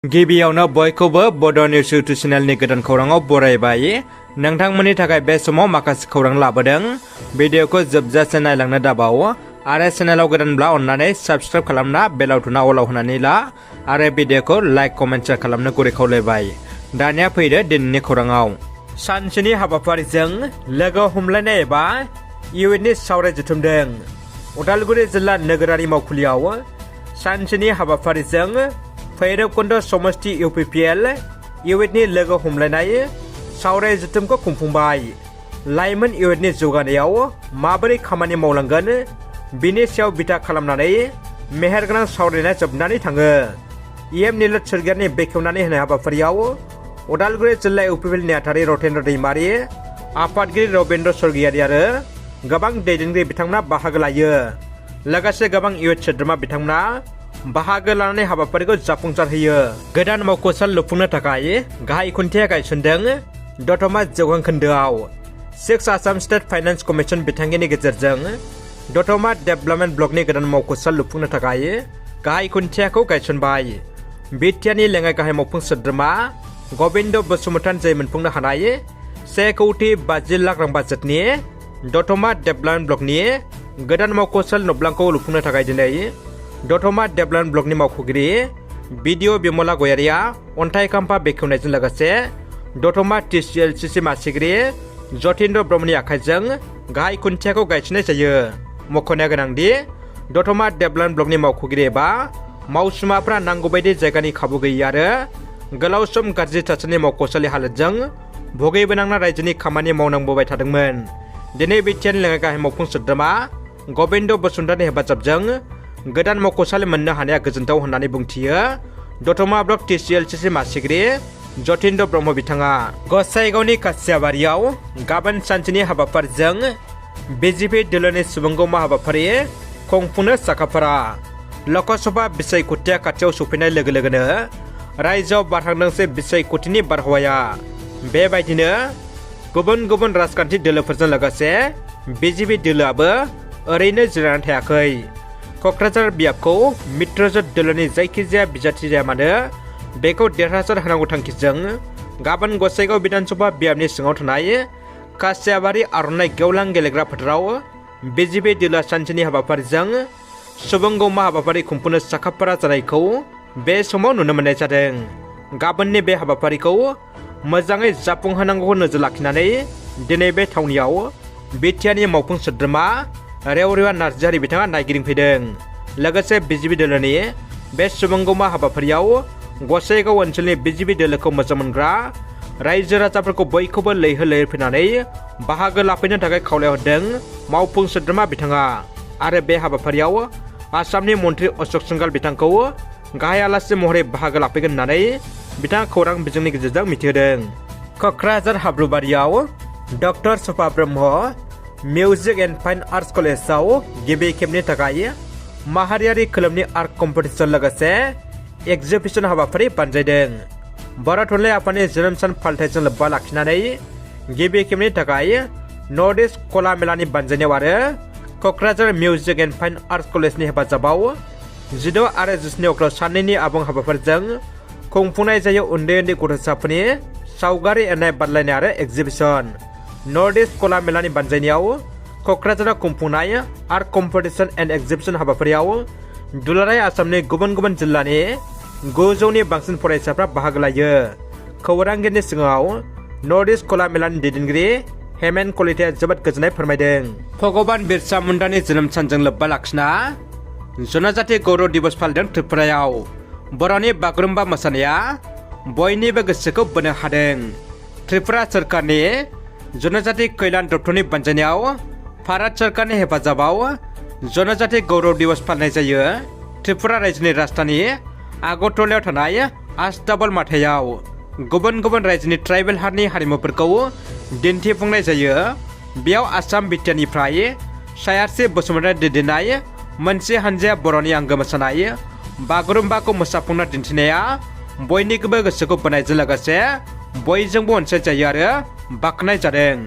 गिबियावनो बयखौबो बड' निउस इउटुब चेनेलनि गोदान खौराङाव बरायबाय। नोंथांमोननि थाखाय बे समाव माखासे खौरां लाबोदों। भिडिअखौ जोबजासे नायलांनो दाबाव आरो चेनेलाव गोदानब्ला अन्नानै साबस्क्राइब खालामना बेल आइकनआ अलाव होनानै ला आरो भिडिअखौ लाइक कमेन्ट शेयार खालामनो गुरै खावलायबाय। दानिया फैदो दिनैनि खौराङाव। सानसेनि हाबाफारिजों लोगो हमलायनाय एबा इउएननि सावराय जथुमदों। उदालगुरि जिल्ला नोगोरारि मावखुलियाव सानसेनि हाबाफारिजों भैरबकुंड समष्टि इउपिपिएल इउएननि लोगो हमलायनाय सावराय जथुमखौ खुंफुंबाय। लाइमोन इउएननि जौगानायाव माबोरै खामानि मावलांगोन बिनि सायाव बिथा खालामनानै मेहेरगोनां सावरायनाया जोबनानै थाङो। इएम नीलत सोरगियारिनि बेखेवनानै होनाय हाबाफारियाव उदालगुरि जिल्ला इउपिपिएल नेहाथारि रतेन्द्र दैमारि, आफादगिरि रबिन्द्र सरगियारि आरो गोबां दैदेनगिरि बिथांमोना बाहागो लायो। लोगोसे गोबां इउएन सोद्रोमा बिथांमोना बाहागो लानानै हाबाफारिखौ जाफुंसारहोयो। गोदान मावख'साल लुफुंनो थाखाय गाहाय खुन्थिया गायसनदों। दतमा जौगां खोन्दोआव 6 आसाम स्टेट फाइनेन्स कमिसन बिथांखिनि गेजेरजों दतमा डेभेलपमेन्ट ब्लकनि गोदान मावख'साल लुफुंनो थाखाय गाहाय खुन्थियाखौ गायसनबाय। बिटिआरनि लेङाइ गाहाय मावफुं सोद्रोमा गबिन्द बसुमतारी जै मोनफुंनो हानाय 1,50,50,00,000 रां बाजेटनि दतमा डेभेलपमेन्ट ब्लकनि गोदान मावख'साल नब्लांखौ लुफुंनो थाखाय दिनै दतमा डेभेलपमेन्ट ब्लकनि मावख'गिरि बिडिअ बिमला गयारिया अन्थाइ खाम्फा बेखेवनायजों लोगोसे दतमा टिसिएलसिसि मासिगिरि जतीन्द्र ब्रह्मनि आखाइजों गाहाय खुन्थियाखौ गायसननाय जायो। मख'नाया गोनांदि दतमा डेभेलपमेन्ट ब्लकनि मावख'गिरि एबा मावसुमाफोरा नांगौबायदि जायगानि खाबु गैयै आरो गोलाव सम गाज्रि थासारिनि मावख'सालि हालोदजों भुगिबोनांना रायजोनि खामानि मावनांबोबाय थादोंमोन। दिनै बिटिआरनि लेङाइ गाहाय मावफुं सोद्रोमा गबिन्द बसुमतारीनि हेफाजाबजों गोदान मावख'सालि मोननो हानाया गोजोनथाव होननानै बुंथियो दतमा ब्लक टिसिएलसिसि मासिगिरि जतीन्द्र ब्रह्म बिथाङा। गसाइगावनि कासियाबारियाव गाबोन सानसेनि हाबाफारिजों बिजेपि दोलोनि सुबुंगौमा हाबाफारि खुंफुंनो साखाफारा। लकसभा बिसायख'थिया खाथियाव सफैनाय लोगो लोगोनो रायजोआव बारहांदोंसै बिसायख'थिनि बारहावाया। बेबायदिनो गुबुन गुबुन राजखान्थि दोलोफोरजों लोगोसे बिजेपि दोलोआबो ओरैनो जिरायनानै थायाखै। क'क्राझार बियाबखौ मित्रजोत दोलोनि जायखिजाया बिजाथि जाया मानो बेखौ देरहासार होनांगौ थांखिजों गाबोन गसाइगाव बिधानसभा बियाबनि सिङाव थानाय कासियाबारि आर'नाइ गेवलां गेलेग्रा फोथाराव बिजेपि दोलोआ सानसेनि हाबाफारिजों सुबुंगौमा हाबाफारि खुंफुंनो साखाफारा जानायखौ बे समाव नुनो मोननाय जादों। गाबोननि बे हाबाफारिखौ मोजाङै जाफुंहोनांगौखौ नोजोर लाखिनानै दिनै बे थावनियाव बिटिआरनि मावफुं सोद्रोमा रेवरेवा नार्जारि बिथाङा नायगिदिंफैदों। लोगोसे बिजेपि दोलोनि बे सुबुंगौमा हाबाफारियाव गसाइगाव ओनसोलनि बिजेपि दोलोखौ मोजां मोनग्रा रायजो राजाफोरखौ बयखौबो लैहोर लैहोर फैनानै बाहागो लाफैनो थाखाय खावलायहरदों मावफुं सोद्रोमा बिथाङा। आरो बे हाबाफारियाव आसामनि मन्त्रि अशोक सिंघाल बिथांखौ गाहाय आलासि महरै बाहागो लाफैगोन होननानै बिथाङा खौरां बिजोंनि गेजेरजों मिथिहोदों। क'क्राझार हाब्रुबारियाव डक्टर सफा Brahma music and fine arts कलेजाव गिबि खेबनि थाखाय माहारियारि खोलोबनि आर्ट कम्पिटिसन लोगोसे एक्जिबिसन हाबाफारि बानजायदों। बर' थुनलाइ आफादनि जोनोम सान फालिथायजों लोब्बा लाखिनानै गिबि खेबनि थाखाय नर्थ इस्ट कला मेलानि बानजायनायाव आरो Kokrajhar music and fine arts कलेजनि हेफाजाबाव 16 आरो 17 अक्ट'आव साननैनि आबुं हाबाफारिजों खुंफुंनाय जायो उन्दै उन्दै गथ'साफोरनि सावगारि एरनाय बादायलायनाय आरो एक्जिबिसन। नर्थ इस्ट कला मेलानि बानजायनायाव क'क्राझाराव खुंफुंनाय आर्ट कम्पिटिसन एन्ड एक्जिबिसन हाबाफारियाव दुलाराय आसामनि गुबुन गुबुन जिल्लानि 900नि बांसिन फरायसाफ्रा बाहागो लायो। खौरांगिरिनि सिगाङाव नर्थ इस्ट कला मेलानि दैदेनगिरि हेमेन कलिताया जोबोद गोजोननाय फोरमायदों। भगवान बिरसा मुन्डानि जोनोम सानजों लोब्बा लाखिना जनजाति गौरव दिवस फालिदों त्रिपुरायाव। बर'नि बागुरुम्बा मोसानाया बयनिबो गोसोखौ बोनो हादों। त्रिपुरा सोरखारनि जनजाति कल्याण दप्तरनि बानजायनायाव भारत सोरखारनि हेफाजाबाव जनजाति गौरव दिवस फालिनाय जायो। त्रिपुरा रायजोनि राजधानी आगरतलायाव थानाय आस्ताबल माथायाव गुबुन गुबुन रायजोनि ट्राइबेल हारिनि हारिमुफोरखौ दिन्थिफुंनाय जायो। बेयाव आसाम बिटिआरनिफ्राय सायारसि बसुमतारी दैदेननाय मोनसे हानजाया बर'नि आंगो मोसानाय बागुरुम्बाखौ मोसाफुंना दिन्थिनाया बयनिखौबो गोसोखौ बोनायजों लोगोसे बयजोंबो अनसायजायो आरो बाख्नाय जादों।